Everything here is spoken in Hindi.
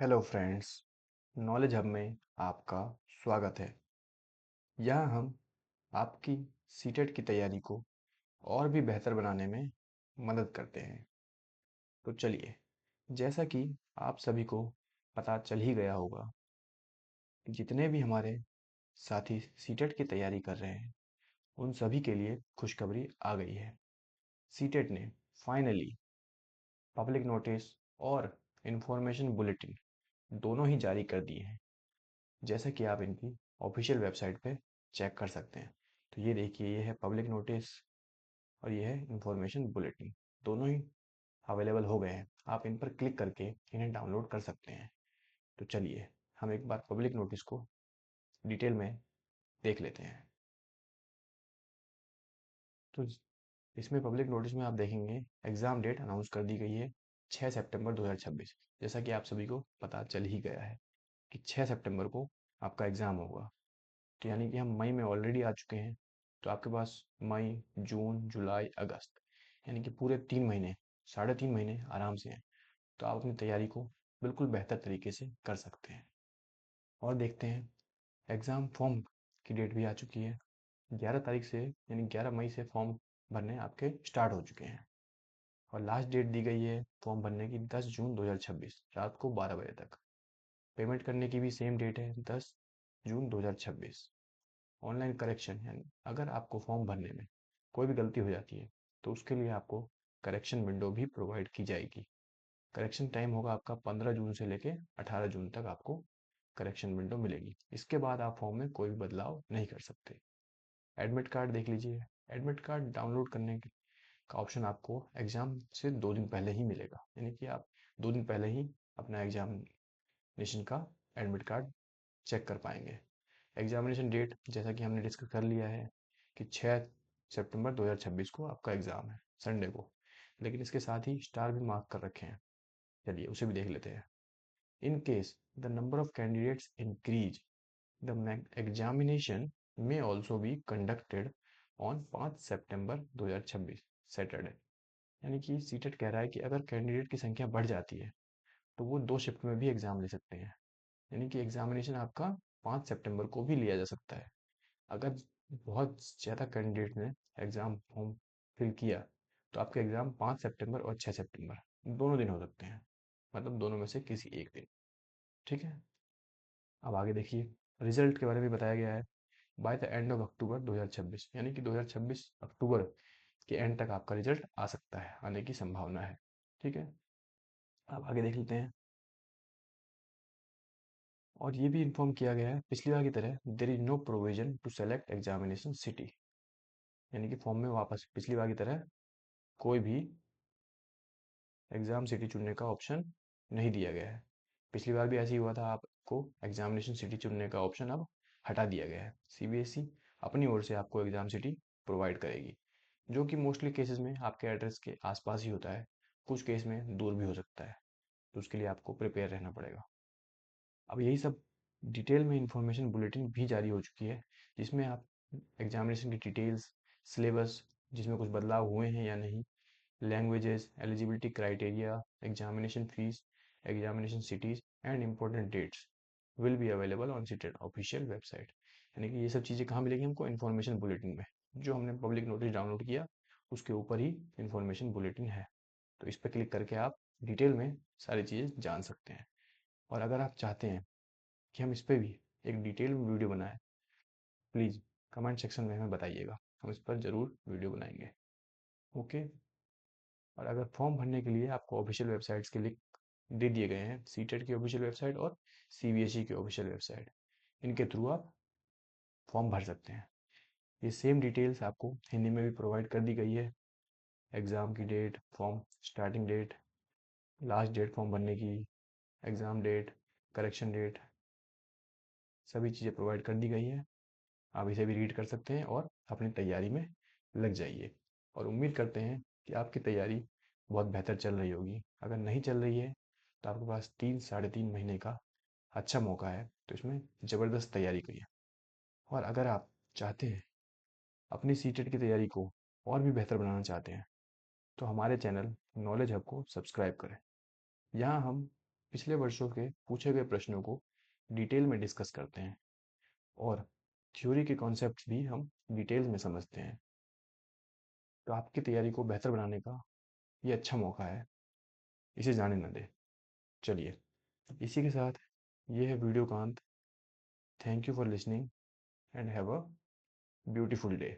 हेलो फ्रेंड्स, नॉलेज हब में आपका स्वागत है। यहाँ हम आपकी सीटेट की तैयारी को और भी बेहतर बनाने में मदद करते हैं। तो चलिए, जैसा कि आप सभी को पता चल ही गया होगा कि जितने भी हमारे साथी सीटेट की तैयारी कर रहे हैं, उन सभी के लिए खुशखबरी आ गई है। सीटेट ने फाइनली पब्लिक नोटिस और इन्फॉर्मेशन बुलेटिन दोनों ही जारी कर दिए हैं, जैसा कि आप इनकी ऑफिशियल वेबसाइट पे चेक कर सकते हैं। तो ये देखिए, ये है पब्लिक नोटिस और ये है इंफॉर्मेशन बुलेटिन। दोनों ही अवेलेबल हो गए हैं। आप इन पर क्लिक करके इन्हें डाउनलोड कर सकते हैं। तो चलिए, हम एक बार पब्लिक नोटिस को डिटेल में देख लेते हैं। तो इसमें पब्लिक नोटिस में आप देखेंगे एग्ज़ाम डेट अनाउंस कर दी गई है 6 सितंबर 2026। जैसा कि आप सभी को पता चल ही गया है कि 6 सितंबर को आपका एग्ज़ाम होगा। तो यानी कि हम मई में ऑलरेडी आ चुके हैं। तो आपके पास मई, जून, जुलाई, अगस्त यानी कि पूरे 3 महीने, 3.5 महीने आराम से हैं। तो आप अपनी तैयारी को बिल्कुल बेहतर तरीके से कर सकते हैं। और देखते हैं, एग्ज़ाम फॉर्म की डेट भी आ चुकी है। 11 तारीख से यानी 11 मई से फॉर्म भरने आपके स्टार्ट हो चुके हैं। और लास्ट डेट दी गई है फॉर्म भरने की 10 जून 2026 रात को 12 बजे तक। पेमेंट करने की भी सेम डेट है 10 जून 2026। ऑनलाइन करेक्शन यानी अगर आपको फॉर्म भरने में कोई भी गलती हो जाती है तो उसके लिए आपको करेक्शन विंडो भी प्रोवाइड की जाएगी। करेक्शन टाइम होगा आपका 15 जून से लेके 18 जून तक आपको करेक्शन विंडो मिलेगी। इसके बाद आप फॉर्म में कोई भी बदलाव नहीं कर सकते। एडमिट कार्ड देख लीजिए। एडमिट कार्ड डाउनलोड करने का ऑप्शन आपको एग्ज़ाम से 2 दिन पहले ही मिलेगा, यानी कि आप 2 दिन पहले ही अपना एग्जामिनेशन का एडमिट कार्ड चेक कर पाएंगे। एग्जामिनेशन डेट जैसा कि हमने डिस्कस कर लिया है कि 6 सितंबर 2026 को आपका एग्ज़ाम है, संडे को। लेकिन इसके साथ ही स्टार भी मार्क कर रखे हैं। चलिए उसे भी देख लेते हैं। In case the number of candidates increase, the examination में also be conducted on 5 September 2026 Saturday. यानी कि सीटेट कह रहा है कि अगर कैंडिडेट की संख्या बढ़ जाती है तो वो 2 शिफ्ट में भी एग्ज़ाम ले सकते हैं। यानी कि एग्जामिनेशन आपका 5 सितंबर को भी लिया जा सकता है। अगर बहुत ज़्यादा कैंडिडेट ने एग्ज़ाम फॉर्म फिल किया तो आपके एग्ज़ाम 5 सितंबर और 6 सितंबर दोनों दिन हो सकते हैं, मतलब दोनों में से किसी एक दिन। ठीक है, अब आगे देखिए, रिजल्ट के बारे में बताया गया है by the end of October 2026, यानी कि 2026 अक्टूबर के एंड तक आपका रिजल्ट आ सकता है, आने की संभावना है। ठीक है, अब आगे देख लेते हैं। और ये भी इन्फॉर्म किया गया है पिछली बार की तरह there is no provision to select examination city, यानी कि फॉर्म में वापस पिछली बार की तरह कोई भी एग्ज़ाम सिटी चुनने का ऑप्शन नहीं दिया गया है। पिछली बार भी ऐसे ही हुआ था, आपको एग्जामिनेशन सिटी चुनने का ऑप्शन अब हटा दिया गया है। सीबीएसई अपनी ओर से आपको एग्ज़ाम सिटी प्रोवाइड करेगी, जो कि मोस्टली केसेस में आपके एड्रेस के आसपास ही होता है। कुछ केस में दूर भी हो सकता है, तो उसके लिए आपको प्रिपेयर रहना पड़ेगा। अब यही सब डिटेल में इंफॉर्मेशन बुलेटिन भी जारी हो चुकी है, जिसमें आप एग्जामिनेशन की डिटेल्स, सिलेबस, जिसमें कुछ बदलाव हुए हैं या नहीं, languages, eligibility criteria, examination fees, examination cities and important dates will be available on CTET official website. यानी कि ये सब चीज़ें कहाँ मिलेगी हमको? इन्फॉर्मेशन बुलेटिन में। जो हमने पब्लिक नोटिस डाउनलोड किया उसके ऊपर ही इन्फॉर्मेशन बुलेटिन है। तो इस पर क्लिक करके आप डिटेल में सारी चीज़ें जान सकते हैं। और अगर आप चाहते हैं कि हम इस पर भी एक डिटेल में वीडियो बनाएं, प्लीज़ कमेंट सेक्शन में हमें बताइएगा, हम इस पर ज़रूर वीडियो बनाएंगे। ओके। और अगर फॉर्म भरने के लिए आपको ऑफिशियल वेबसाइट्स के लिंक दे दिए गए हैं, सीटेट की ऑफिशियल वेबसाइट और सीबीएसई की ऑफिशियल वेबसाइट, इनके थ्रू आप फॉर्म भर सकते हैं। ये सेम डिटेल्स आपको हिंदी में भी प्रोवाइड कर दी गई है। एग्ज़ाम की date, form starting date, last date form भरने की, एग्ज़ाम डेट, करेक्शन डेट, सभी चीज़ें प्रोवाइड कर दी गई है। आप इसे भी रीड कर सकते हैं और अपनी तैयारी में लग जाइए। और उम्मीद करते हैं कि आपकी तैयारी बहुत बेहतर चल रही होगी। अगर नहीं चल रही है तो आपके पास 3 साढ़े 3 महीने का अच्छा मौका है, तो इसमें ज़बरदस्त तैयारी करिए। और अगर आप चाहते हैं अपनी सीटेट की तैयारी को और भी बेहतर बनाना चाहते हैं, तो हमारे चैनल नॉलेज हब को सब्सक्राइब करें। यहाँ हम पिछले वर्षों के पूछे गए प्रश्नों को डिटेल में डिस्कस करते हैं और थ्योरी के कॉन्सेप्ट्स भी हम डिटेल में समझते हैं। तो आपकी तैयारी को बेहतर बनाने का ये अच्छा मौका है, इसे जाने ना दें। चलिए, इसी के साथ ये है वीडियो का अंत। Thank you for listening and have a beautiful day.